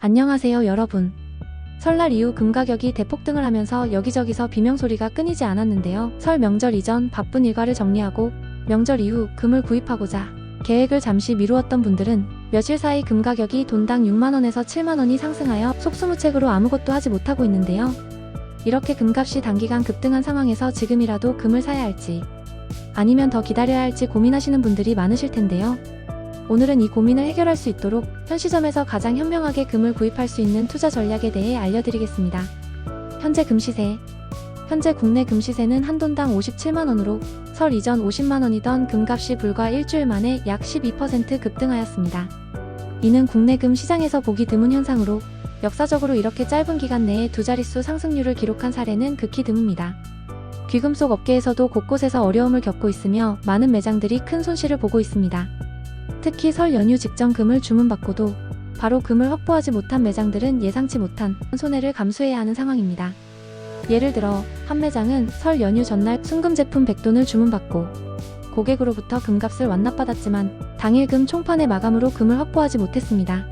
안녕하세요 여러분. 설날 이후 금 가격이 대폭등을 하면서 여기저기서 비명소리가 끊이지 않았는데요. 설 명절 이전 바쁜 일과를 정리하고 명절 이후 금을 구입하고자 계획을 잠시 미루었던 분들은 며칠 사이 금 가격이 돈당 6만원에서 7만원이 상승하여 속수무책으로 아무것도 하지 못하고 있는데요. 이렇게 금값이 단기간 급등한 상황에서 지금이라도 금을 사야 할지 아니면 더 기다려야 할지 고민하시는 분들이 많으실 텐데요. 오늘은 이 고민을 해결할 수 있도록 현 시점에서 가장 현명하게 금을 구입할 수 있는 투자 전략에 대해 알려드리겠습니다. 현재 금 시세. 현재 국내 금 시세는 한 돈당 57만원으로 설 이전 50만원이던 금값이 불과 일주일 만에 약 12% 급등하였습니다. 이는 국내 금 시장에서 보기 드문 현상으로 역사적으로 이렇게 짧은 기간 내에 두 자릿수 상승률을 기록한 사례는 극히 드뭅니다. 귀금속 업계에서도 곳곳에서 어려움을 겪고 있으며 많은 매장들이 큰 손실을 보고 있습니다. 특히 설 연휴 직전 금을 주문받고도 바로 금을 확보하지 못한 매장들은 예상치 못한 손해를 감수해야 하는 상황입니다. 예를 들어 한 매장은 설 연휴 전날 순금 제품 100돈을 주문받고 고객으로부터 금값을 완납받았지만 당일 금 총판의 마감으로 금을 확보하지 못했습니다.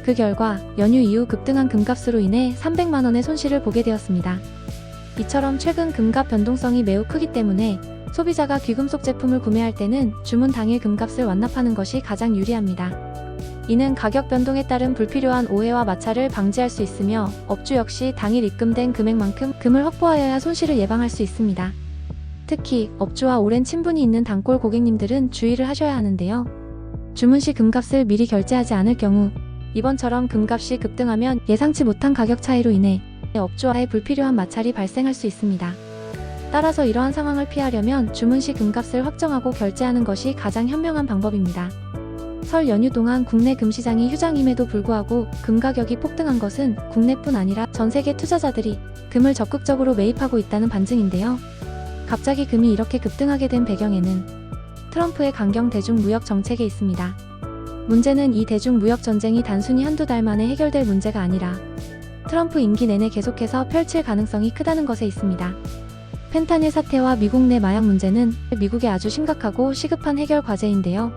그 결과 연휴 이후 급등한 금값으로 인해 300만원의 손실을 보게 되었습니다. 이처럼 최근 금값 변동성이 매우 크기 때문에 소비자가 귀금속 제품을 구매할 때는 주문 당일 금값을 완납하는 것이 가장 유리합니다. 이는 가격 변동에 따른 불필요한 오해와 마찰을 방지할 수 있으며 업주 역시 당일 입금된 금액만큼 금을 확보하여야 손실을 예방할 수 있습니다. 특히 업주와 오랜 친분이 있는 단골 고객님들은 주의를 하셔야 하는데요. 주문 시 금값을 미리 결제하지 않을 경우 이번처럼 금값이 급등하면 예상치 못한 가격 차이로 인해 업주와의 불필요한 마찰이 발생할 수 있습니다. 따라서 이러한 상황을 피하려면 주문 시 금값을 확정하고 결제하는 것이 가장 현명한 방법입니다. 설 연휴 동안 국내 금시장이 휴장임에도 불구하고 금 가격이 폭등한 것은 국내뿐 아니라 전 세계 투자자들이 금을 적극적으로 매입하고 있다는 반증인데요. 갑자기 금이 이렇게 급등하게 된 배경에는 트럼프의 강경 대중무역 정책에 있습니다. 문제는 이 대중무역 전쟁이 단순히 한두 달 만에 해결될 문제가 아니라 트럼프 임기 내내 계속해서 펼칠 가능성이 크다는 것에 있습니다. 펜타닐 사태와 미국 내 마약 문제는 미국의 아주 심각하고 시급한 해결 과제인데요.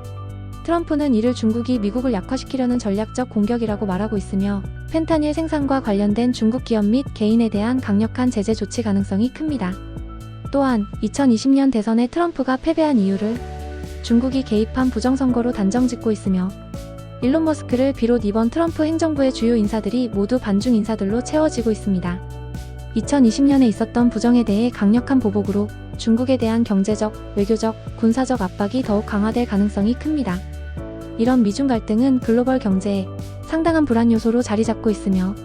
트럼프는 이를 중국이 미국을 약화시키려는 전략적 공격이라고 말하고 있으며 펜타닐 생산과 관련된 중국 기업 및 개인에 대한 강력한 제재 조치 가능성이 큽니다. 또한 2020년 대선에 트럼프가 패배한 이유를 중국이 개입한 부정선거로 단정짓고 있으며 일론 머스크를 비롯 이번 트럼프 행정부의 주요 인사들이 모두 반중 인사들로 채워지고 있습니다. 2020년에 있었던 부정에 대해 강력한 보복으로 중국에 대한 경제적, 외교적, 군사적 압박이 더욱 강화될 가능성이 큽니다. 이런 미중 갈등은 글로벌 경제에 상당한 불안 요소로 자리 잡고 있으며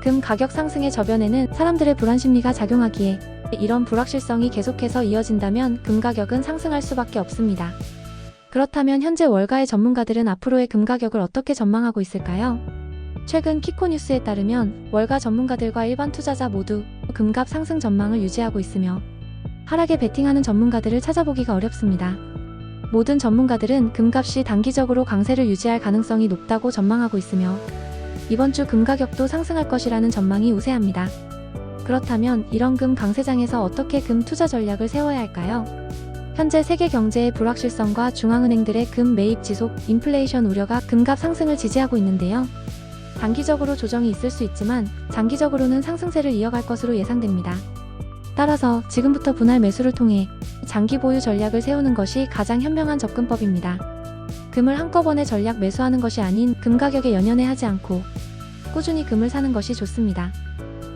금 가격 상승의 저변에는 사람들의 불안 심리가 작용하기에 이런 불확실성이 계속해서 이어진다면 금 가격은 상승할 수밖에 없습니다. 그렇다면 현재 월가의 전문가들은 앞으로의 금 가격을 어떻게 전망하고 있을까요? 최근 키코뉴스에 따르면 월가 전문가들과 일반 투자자 모두 금값 상승 전망을 유지하고 있으며 하락에 베팅하는 전문가들을 찾아보기가 어렵습니다. 모든 전문가들은 금값이 단기적으로 강세를 유지할 가능성이 높다고 전망하고 있으며 이번 주 금 가격도 상승할 것이라는 전망이 우세합니다. 그렇다면 이런 금 강세장에서 어떻게 금 투자 전략을 세워야 할까요? 현재 세계 경제의 불확실성과 중앙은행들의 금 매입 지속, 인플레이션 우려가 금값 상승을 지지하고 있는데요. 단기적으로 조정이 있을 수 있지만 장기적으로는 상승세를 이어갈 것으로 예상됩니다. 따라서 지금부터 분할 매수를 통해 장기 보유 전략을 세우는 것이 가장 현명한 접근법입니다. 금을 한꺼번에 전략 매수하는 것이 아닌 금 가격에 연연해하지 않고 꾸준히 금을 사는 것이 좋습니다.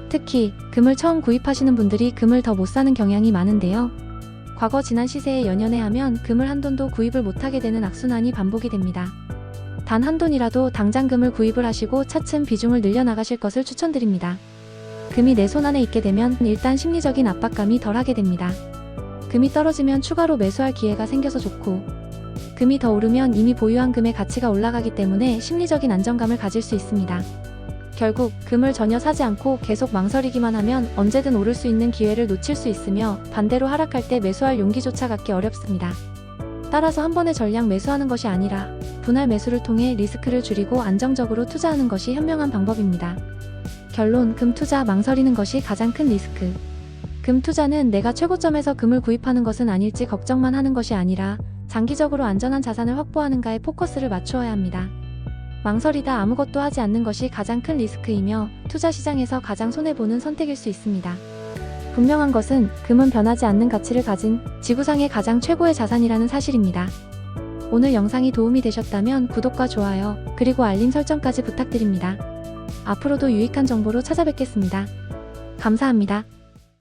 특히 금을 처음 구입하시는 분들이 금을 더 못 사는 경향이 많은데요. 과거 지난 시세에 연연해하면 금을 한 돈도 구입을 못하게 되는 악순환이 반복이 됩니다. 단 한 돈이라도 당장 금을 구입을 하시고 차츰 비중을 늘려나가실 것을 추천드립니다. 금이 내 손안에 있게 되면 일단 심리적인 압박감이 덜하게 됩니다. 금이 떨어지면 추가로 매수할 기회가 생겨서 좋고 금이 더 오르면 이미 보유한 금의 가치가 올라가기 때문에 심리적인 안정감을 가질 수 있습니다. 결국 금을 전혀 사지 않고 계속 망설이기만 하면 언제든 오를 수 있는 기회를 놓칠 수 있으며 반대로 하락할 때 매수할 용기조차 갖기 어렵습니다. 따라서 한 번에 전량 매수하는 것이 아니라 분할 매수를 통해 리스크를 줄이고 안정적으로 투자하는 것이 현명한 방법입니다. 결론, 금 투자 망설이는 것이 가장 큰 리스크. 금 투자는 내가 최고점에서 금을 구입하는 것은 아닐지 걱정만 하는 것이 아니라 장기적으로 안전한 자산을 확보하는가에 포커스를 맞추어야 합니다. 망설이다 아무것도 하지 않는 것이 가장 큰 리스크이며 투자 시장에서 가장 손해보는 선택일 수 있습니다. 분명한 것은 금은 변하지 않는 가치를 가진 지구상의 가장 최고의 자산이라는 사실입니다. 오늘 영상이 도움이 되셨다면 구독과 좋아요, 그리고 알림 설정까지 부탁드립니다. 앞으로도 유익한 정보로 찾아뵙겠습니다. 감사합니다.